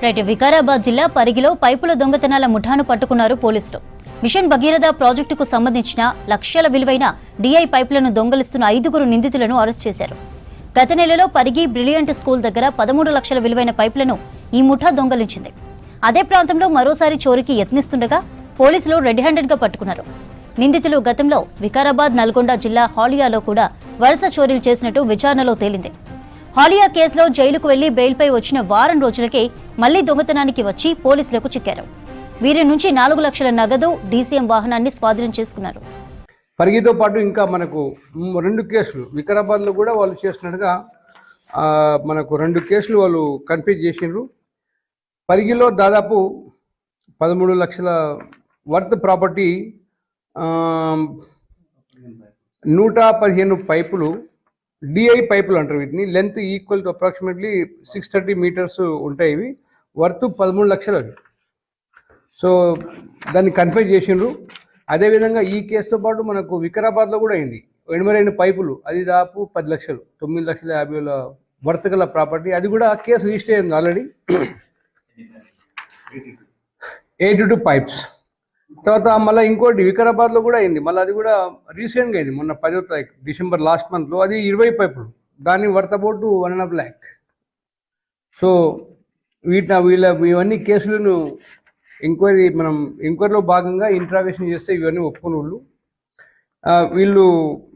Right Vikarabad జిల్లా పరిగిలో పైపుల దొంగతనాల ముఠాను పట్టుకున్నారు పోలీసులు. మిషన్ భగీరథ ప్రాజెక్టుకు సంబంధించిన లక్షల విలువైన డిఐ పైపులను దొంగలిస్తున్న 5 నిందితులను అరెస్ట్ చేశారు. గత నెలలో పరిగి బ్రిలియంట్ స్కూల్ దగ్గర 13 లక్షల విలువైన పైపులను ఈ ముఠా దొంగలించింది. అదే ప్రాంతంలో మరోసారి చోరీకి యత్నిస్తుండగా పోలీసులు రెడ్ హ్యాండెడ్ గా పట్టుకున్నారు. నిందితులు గతంలో వికారాబాద్, నల్గొండ జిల్లా హాలియాలో కూడా వరుస చోరీలు చేసినట్టు విచారణలో తేలింది. హాలియా కేసులో జైలుకు వెళ్లి బెయిల్పై వచ్చిన వారం రోజులకే మళ్లీ దొంగతనానికి వచ్చి పోలీసులకు చిక్కారు. వీరి నుంచి 4 లక్షల నగదు, డీసీఎం వాహనాన్ని స్వాధీనం చేసుకున్నారు. పరిగితో పాటు ఇంకా మనకు 2 కేసులు వికారాబాద్లో కూడా వాళ్ళు చేస్తున్నట్టుగా మనకు 2 కేసులు వాళ్ళు కన్ఫ్యూజ్ చేసిండ్రు. పరిగిలో దాదాపు 13 లక్షల వర్త్ ప్రాపర్టీ, 115 పైపులు, డిఐ పైపులు అంటారు వీటిని. Length equal to approximately 630 metres ఉంటాయి. ఇవి వర్త్ 13 లక్షలు అవి. సో దాన్ని కన్ఫ్యూజ్ చేసిండ్రు. అదేవిధంగా ఈ కేసుతో పాటు మనకు వికారాబాద్లో కూడా అయింది. 82 పైపులు, అది దాదాపు 10 లక్షలు, 9,50,000 వర్త్ గల ప్రాపర్టీ. అది కూడా కేసు రిజిస్టర్ అయింది ఆల్రెడీ. 82 పైప్స్. తర్వాత మళ్ళీ ఇంకోటి వికారాబాద్లో కూడా అయింది. మళ్ళీ అది కూడా రీసెంట్గా అయింది, మొన్న 10వ తారీఖు డిసెంబర్ లాస్ట్ మంత్లో. అది 20 పైపులు, దాన్ని వర్త్ అబౌట్ 1.5 lakh. సో ఇవన్నీ కేసులను మనం ఎంక్వైరీలో భాగంగా ఇంట్రాగేషన్ చేస్తే ఇవన్నీ ఒప్పుకుని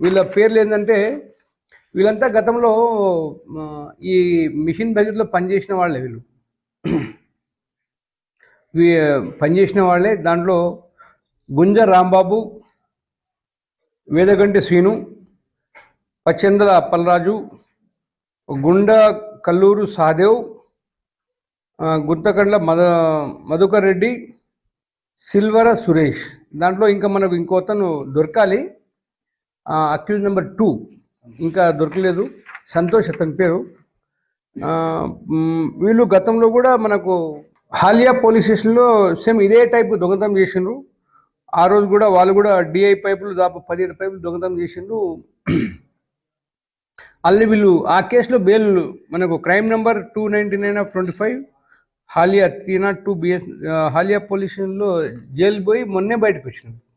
వీళ్ళ పేర్లు ఏంటంటే, వీళ్ళంతా గతంలో ఈ మిషన్ భగీరథలో పనిచేసిన వాళ్ళే. పనిచేసిన వాళ్ళే. దాంట్లో గుంజ రాంబాబు, వేదగంటి శ్రీను, పచ్చెందల అప్పలరాజు, గుండ కల్లూరు సహదేవ్, గుంతకండ్ల మధుకర్ రెడ్డి, సిల్వర సురేష్. దాంట్లో ఇంకా మనకు ఇంకోతను దొరకాలి, అక్యూజ్ నెంబర్ 2 ఇంకా దొరకలేదు, సంతోష్ అతని పేరు. వీళ్ళు గతంలో కూడా మనకు హాలియా పోలీస్ స్టేషన్లో సేమ్ ఇదే టైపు దొంగతనం చేసిండ్రు. ఆ రోజు కూడా వాళ్ళు కూడా డిఐ పైపులు దాదాపు 17 పైపులు దొంగతనం చేసిండ్రు. అల్లి వీళ్ళు ఆ కేసులో బెయిల్ మనకు crime number 299/25 Haliya 302 BS Haliya police స్టేషన్లో జైలు పోయి మొన్నే బయటకు వచ్చినారు.